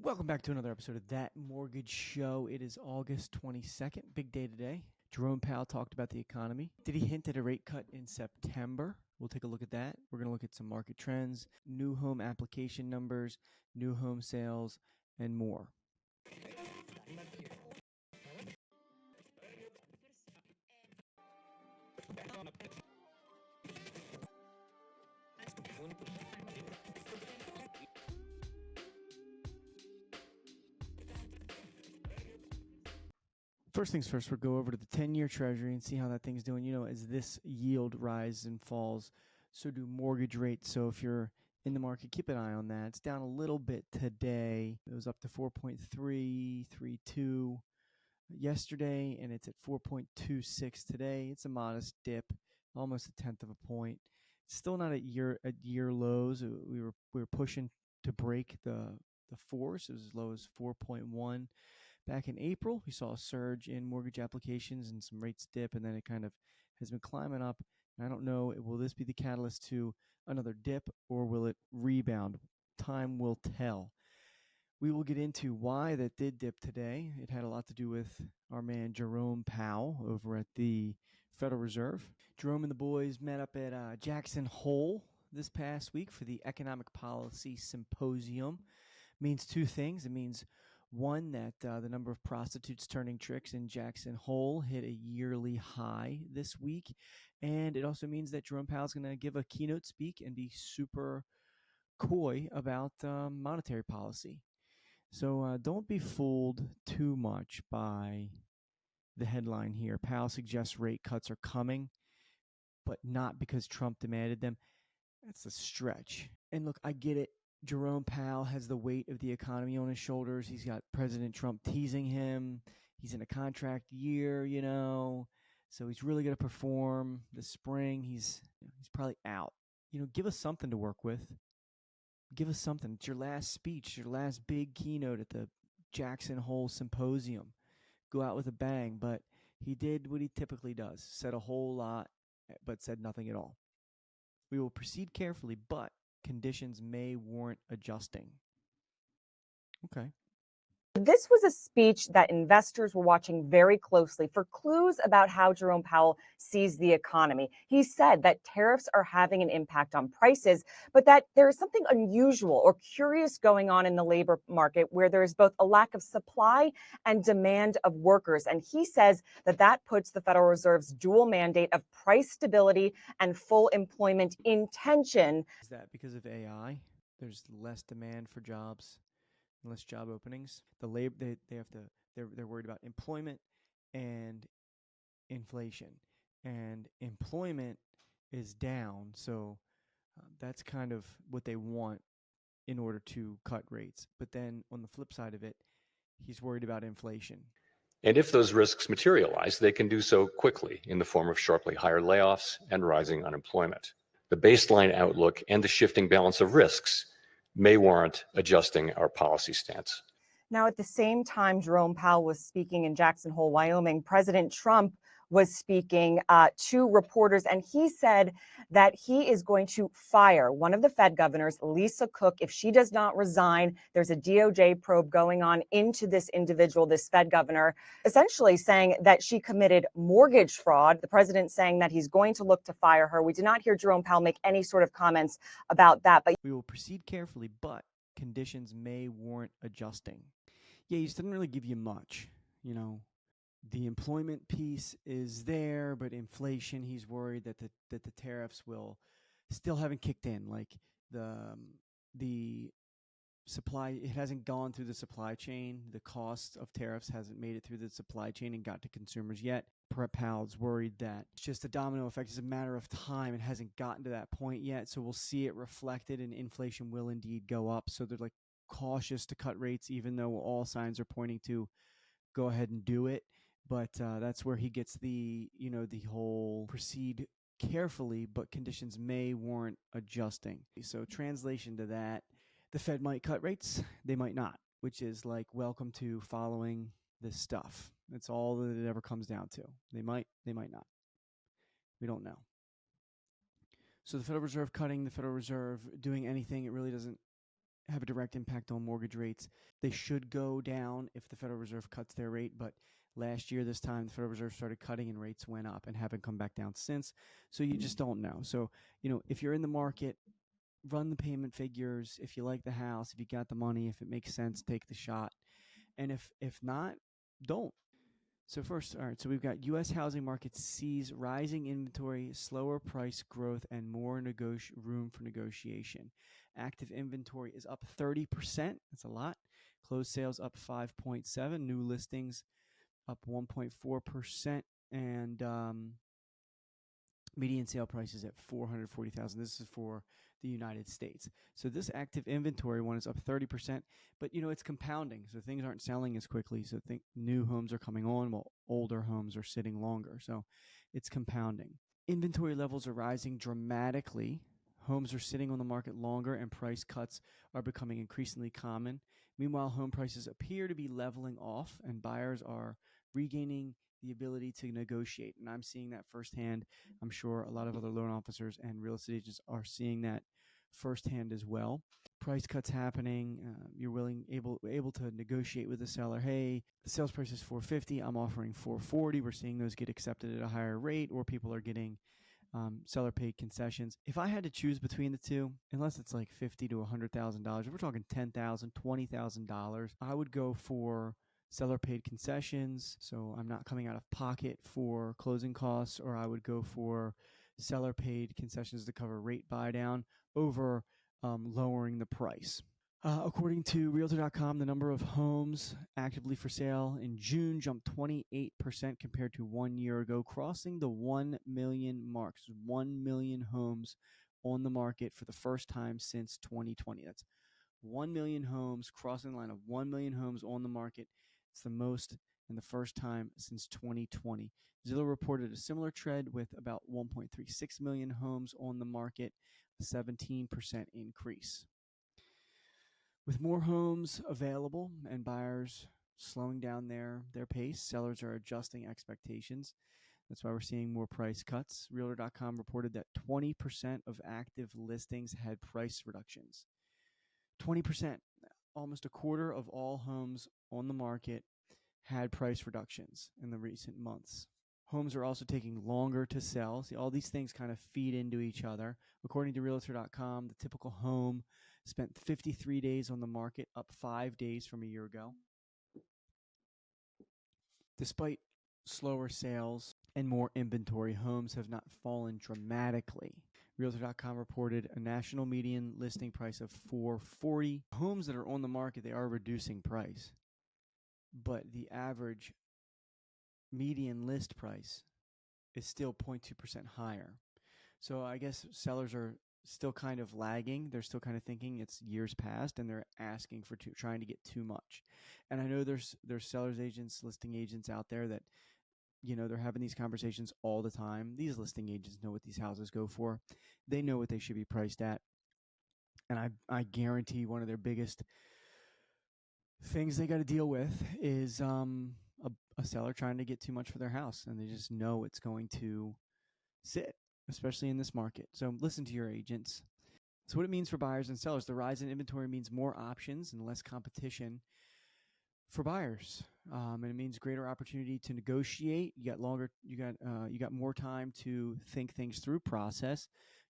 Welcome back to another episode of That Mortgage Show. It is August 22nd, big day today. Jerome Powell talked about the economy. Did he hint at a rate cut in September? We'll take a look at that. We're going to look at some market trends, new home application numbers, new home sales, and more. First things first, we'll go over to the 10-year Treasury and see how that thing's doing. You know, as this yield rises and falls, so do mortgage rates. So if you're in the market, keep an eye on that. It's down a little bit today. It was up to 4.332 yesterday, and it's at 4.26 today. It's a modest dip, almost a tenth of a point. Still not at year lows. We were pushing to break the fours. It was as low as 4.1. Back in April, we saw a surge in mortgage applications and some rates dip, and then it kind of has been climbing up. And I don't know, will this be the catalyst to another dip, or will it rebound? Time will tell. We will get into why that did dip today. It had a lot to do with our man Jerome Powell over at the Federal Reserve. Jerome and the boys met up at Jackson Hole this past week for the Economic Policy Symposium. It means two things. It means one, that the number of prostitutes turning tricks in Jackson Hole hit a yearly high this week. And it also means that Jerome Powell is going to give a keynote speak and be super coy about monetary policy. So don't be fooled too much by the headline here. Powell suggests rate cuts are coming, but not because Trump demanded them. That's a stretch. And look, I get it. Jerome Powell has the weight of the economy on his shoulders. He's got President Trump teasing him. He's in a contract year, you know, so he's really going to perform this spring. He's probably out. You know, give us something to work with. Give us something. It's your last speech, your last big keynote at the Jackson Hole Symposium. Go out with a bang. But he did what he typically does. Said a whole lot, but said nothing at all. We will proceed carefully, but conditions may warrant adjusting. Okay. This was a speech that investors were watching very closely for clues about how Jerome Powell sees the economy. He said that tariffs are having an impact on prices, but that there is something unusual or curious going on in the labor market where there is both a lack of supply and demand of workers. And he says that that puts the Federal Reserve's dual mandate of price stability and full employment in tension. Is that because of AI? There's less demand for jobs, less job openings. The labor they're worried about employment and inflation, and employment is down, so that's kind of what they want in order to cut rates. But then on the flip side of it, he's worried about inflation. And if those risks materialize, they can do so quickly in the form of sharply higher layoffs and rising unemployment. The baseline outlook and the shifting balance of risks may warrant adjusting our policy stance. Now, at the same time Jerome Powell was speaking in Jackson Hole, Wyoming, President Trump was speaking to reporters, and he said that he is going to fire one of the Fed governors, Lisa Cook, if she does not resign. There's a DOJ probe going on into this individual, this Fed governor, essentially saying that she committed mortgage fraud. The president saying that he's going to look to fire her. We did not hear Jerome Powell make any sort of comments about that. But we will proceed carefully, but conditions may warrant adjusting. Yeah, he just didn't really give you much, you know. The employment piece is there, but inflation, he's worried that the tariffs will still haven't kicked in. Like the supply, it hasn't gone through the supply chain. The cost of tariffs hasn't made it through the supply chain and got to consumers yet. Powell's worried that it's just a domino effect. It's a matter of time. It hasn't gotten to that point yet, so we'll see it reflected, and inflation will indeed go up. So they're like cautious to cut rates, even though all signs are pointing to go ahead and do it. But that's where he gets the whole proceed carefully, but conditions may warrant adjusting. So translation to that, the Fed might cut rates, they might not, which is like, welcome to following this stuff. That's all that it ever comes down to. They might not. We don't know. So the Federal Reserve cutting, the Federal Reserve doing anything, it really doesn't have a direct impact on mortgage rates. They should go down if the Federal Reserve cuts their rate, but last year this time the Federal Reserve started cutting and rates went up and haven't come back down since. So you just don't know. So, if you're in the market, run the payment figures. If you like the house, if you got the money, if it makes sense, take the shot. And if not, don't. So first, all right, so we've got U.S. housing market sees rising inventory, slower price growth, and more room for negotiation. Active inventory is up 30%. That's a lot. Closed sales up 5.7%. New listings up 1.4%. And median sale price is at $440,000. This is for the United States. So this active inventory one is up 30%, but it's compounding. So things aren't selling as quickly. So think new homes are coming on while older homes are sitting longer. So it's compounding. Inventory levels are rising dramatically. Homes are sitting on the market longer and price cuts are becoming increasingly common. Meanwhile, home prices appear to be leveling off and buyers are regaining the ability to negotiate. And I'm seeing that firsthand. I'm sure a lot of other loan officers and real estate agents are seeing that firsthand as well. Price cuts happening. You're able to negotiate with the seller. Hey, the sales price is $450. I'm offering $440. We're seeing those get accepted at a higher rate, or people are getting seller paid concessions. If I had to choose between the two, unless it's like $50,000 to $100,000, if we're talking $10,000, $20,000, I would go for seller paid concessions, so I'm not coming out of pocket for closing costs, or I would go for seller paid concessions to cover rate buy down over lowering the price. According to Realtor.com, the number of homes actively for sale in June jumped 28% compared to 1 year ago, crossing the 1 million mark. 1 million homes on the market for the first time since 2020. That's 1 million homes, crossing the line of 1 million homes on the market. It's the most and the first time since 2020. Zillow reported a similar trend with about 1.36 million homes on the market, a 17% increase. With more homes available and buyers slowing down their pace, sellers are adjusting expectations. That's why we're seeing more price cuts. Realtor.com reported that 20% of active listings had price reductions. 20%, almost a quarter of all homes on the market had price reductions in the recent months. Homes are also taking longer to sell. See, all these things kind of feed into each other. According to Realtor.com, the typical home spent 53 days on the market, up 5 days from a year ago. Despite slower sales and more inventory, homes have not fallen dramatically. Realtor.com reported a national median listing price of $440. Homes that are on the market, they are reducing price, but the average median list price is still 0.2% higher. So I guess sellers are still kind of lagging. They're still kind of thinking it's years past, and they're asking for trying to get too much. And I know there's sellers agents, listing agents out there that they're having these conversations all the time. These listing agents know what these houses go for. They know what they should be priced at. And I guarantee one of their biggest things they got to deal with is a seller trying to get too much for their house, and they just know it's going to sit, especially in this market. So listen to your agents. So what it means for buyers and sellers, the rise in inventory means more options and less competition for buyers, and it means greater opportunity to negotiate. You got more time to think things through, process.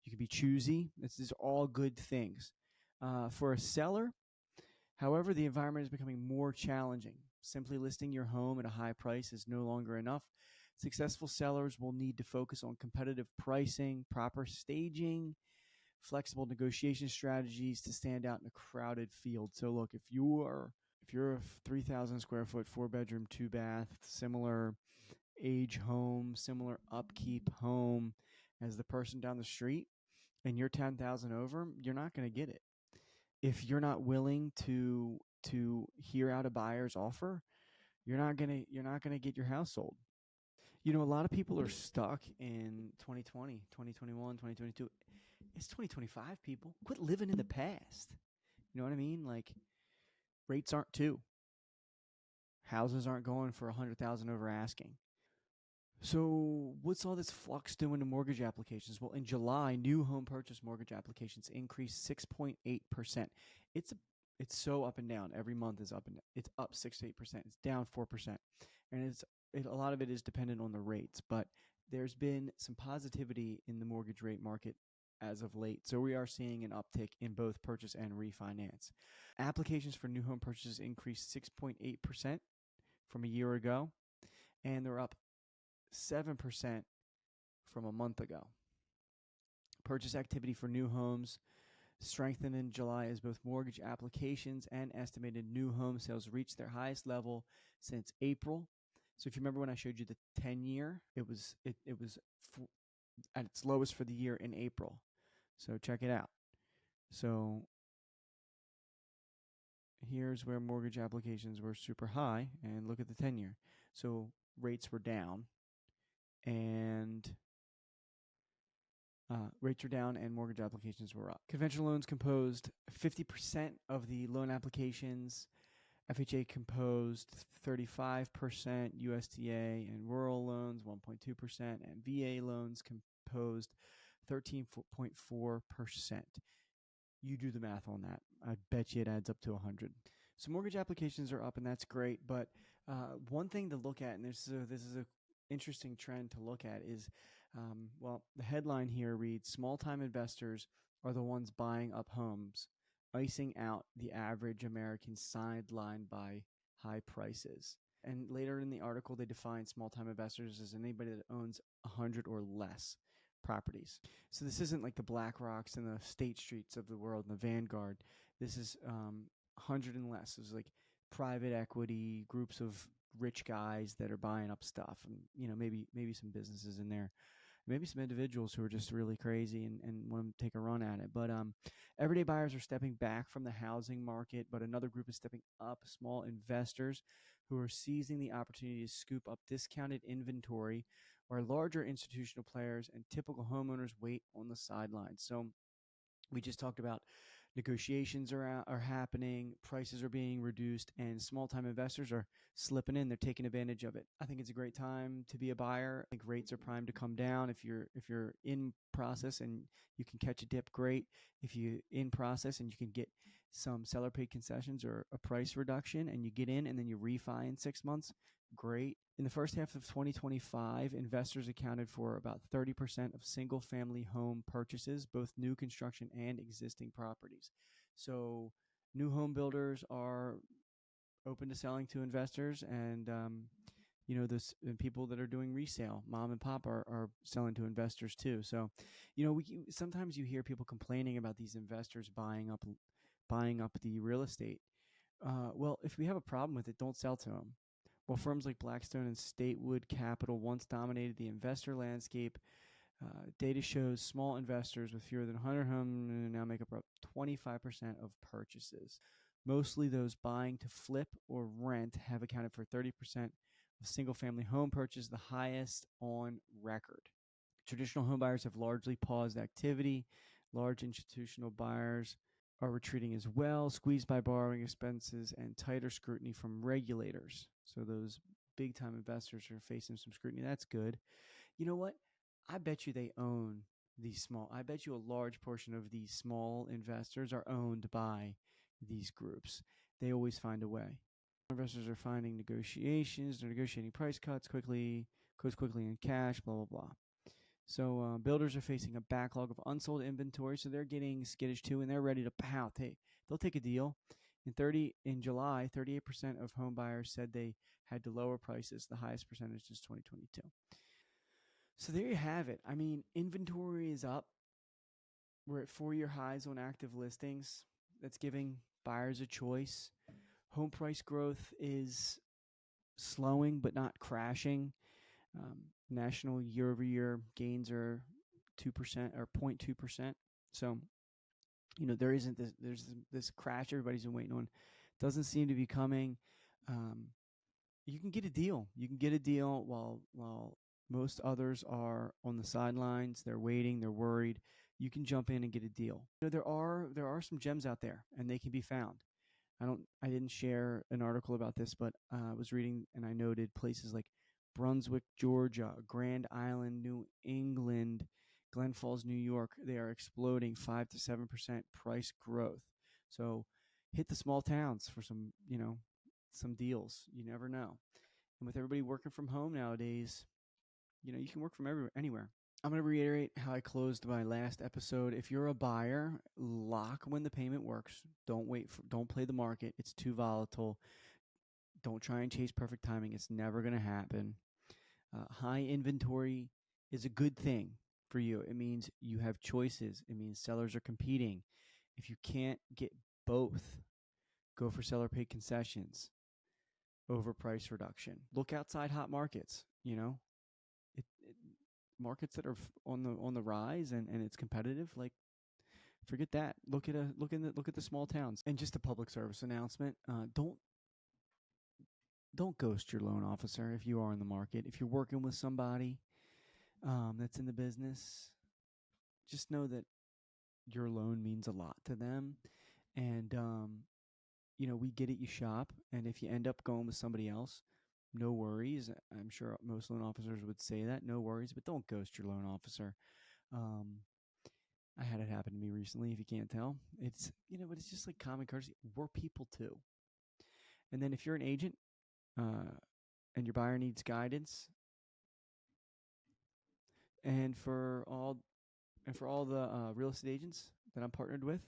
You can be choosy. This is all good things. For a seller, however, the environment is becoming more challenging. Simply listing your home at a high price is no longer enough. Successful sellers will need to focus on competitive pricing, proper staging, flexible negotiation strategies to stand out in a crowded field. So look, if you're a 3,000 square foot, 4-bedroom, 2-bath, similar age home, similar upkeep home as the person down the street, and you're 10,000 over, you're not going to get it. If you're not willing to hear out a buyer's offer, you're not going to get your house sold. A lot of people are stuck in 2020, 2021, 2022. It's 2025, people. Quit living in the past. You know what I mean? Like, rates aren't 2. Houses aren't going for $100,000 over asking. So what's all this flux doing to mortgage applications? Well, in July, new home purchase mortgage applications increased 6.8%. It's it's so up and down. Every month is up, and it's up 6 to 8%. It's down 4%, and a lot of it is dependent on the rates. But there's been some positivity in the mortgage rate market as of late, so we are seeing an uptick in both purchase and refinance. Applications for new home purchases increased 6.8% from a year ago, and they're up 7% from a month ago. Purchase activity for new homes strengthened in July as both mortgage applications and estimated new home sales reached their highest level since April. So if you remember when I showed you the 10-year, it was at its lowest for the year in April. So check it out. So here's where mortgage applications were super high, and look at the 10-year. So rates were down, and mortgage applications were up. Conventional loans composed 50% of the loan applications. FHA composed 35%, USDA and rural loans 1.2%, and VA loans composed 13.4%. You do the math on that. I bet you it adds up to 100. So mortgage applications are up, and that's great. But one thing to look at, and this is a interesting trend to look at, is the headline here reads, small-time investors are the ones buying up homes, icing out the average American sidelined by high prices. And later in the article, they define small-time investors as anybody that owns 100 or less properties. So this isn't like the BlackRocks and the State Streets of the world and the Vanguard. This is 100 and less. It's like private equity, groups of rich guys that are buying up stuff, and maybe some businesses in there, maybe some individuals who are just really crazy and want to take a run at it. But everyday buyers are stepping back from the housing market, but another group is stepping up, small investors who are seizing the opportunity to scoop up discounted inventory, where larger institutional players and typical homeowners wait on the sidelines. So we just talked about negotiations are happening, prices are being reduced, and small-time investors are slipping in. They're taking advantage of it. I think it's a great time to be a buyer. I think rates are primed to come down. If you're in process and you can catch a dip, great. If you're in process and you can get some seller paid concessions or a price reduction and you get in and then you refi in 6 months, great. In the first half of 2025, investors accounted for about 30% of single-family home purchases, both new construction and existing properties. So new home builders are open to selling to investors, and and people that are doing resale, mom and pop, are selling to investors too. So sometimes you hear people complaining about these investors buying up the real estate. Well, if we have a problem with it, don't sell to them. While firms like Blackstone and Statewood Capital once dominated the investor landscape, data shows small investors with fewer than 100 homes now make up about 25% of purchases. Mostly those buying to flip or rent have accounted for 30% of single-family home purchases, the highest on record. Traditional home buyers have largely paused activity. Large institutional buyers are retreating as well, squeezed by borrowing expenses and tighter scrutiny from regulators. So those big-time investors are facing some scrutiny. That's good. You know what? I bet you they own I bet you a large portion of these small investors are owned by these groups. They always find a way. Investors are finding negotiations. They're negotiating price cuts quickly in cash, blah, blah, blah. So builders are facing a backlog of unsold inventory, so they're getting skittish too, and they're ready to pounce. They'll take a deal. In July, 38% of home buyers said they had to lower prices, the highest percentage since 2022. So there you have it. I mean, inventory is up. We're at 4-year highs on active listings. That's giving buyers a choice. Home price growth is slowing but not crashing. National year-over-year gains are 2% or 0.2%. So, there's this crash everybody's been waiting on. Doesn't seem to be coming. You can get a deal. You can get a deal while most others are on the sidelines. They're waiting. They're worried. You can jump in and get a deal. There are some gems out there, and they can be found. I didn't share an article about this, but I was reading and I noted places like Brunswick, Georgia, Grand Island, New England, Glen Falls, New York. They are exploding 5 to 7% price growth. So, hit the small towns for some, some deals. You never know. And with everybody working from home nowadays, you can work from anywhere. I'm going to reiterate how I closed my last episode. If you're a buyer, lock when the payment works. Don't play the market. It's too volatile. Don't try and chase perfect timing. It's never going to happen. High inventory is a good thing for you. It means you have choices. It means sellers are competing. If you can't get both, go for seller paid concessions over price reduction. Look outside hot markets, markets that are on the rise and it's competitive, like forget that. Look at the small towns. And just a public service announcement, don't ghost your loan officer if you are in the market. If you're working with somebody that's in the business, just know that your loan means a lot to them. And, we get it, you shop. And if you end up going with somebody else, no worries. I'm sure most loan officers would say that. No worries, but don't ghost your loan officer. I had it happen to me recently, if you can't tell. It's, but it's just like common courtesy. We're people too. And then if you're an agent and your buyer needs guidance, and for all the real estate agents that I'm partnered with,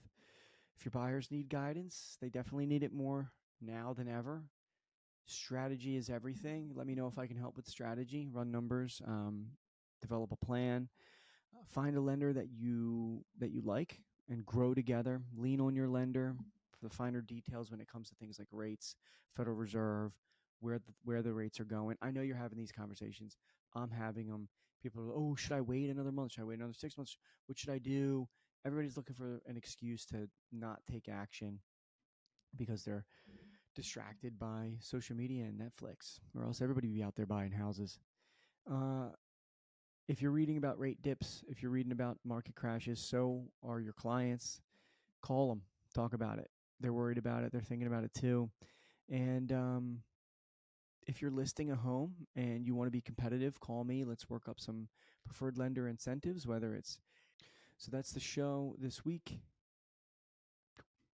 if your buyers need guidance, they definitely need it more now than ever. Strategy is everything. Let me know if I can help with strategy, run numbers, develop a plan, find a lender that you like and grow together. Lean on your lender for the finer details when it comes to things like rates, Federal Reserve, where the rates are going. I know you're having these conversations. I'm having them. People are, oh, should I wait another month? Should I wait another 6 months? What should I do? Everybody's looking for an excuse to not take action because they're distracted by social media and Netflix, or else everybody would be out there buying houses. If you're reading about rate dips, if you're reading about market crashes, so are your clients. Call them, talk about it. They're worried about it. They're thinking about it too. And if you're listing a home and you want to be competitive, call me. Let's work up some preferred lender incentives, whether it's. So that's the show this week.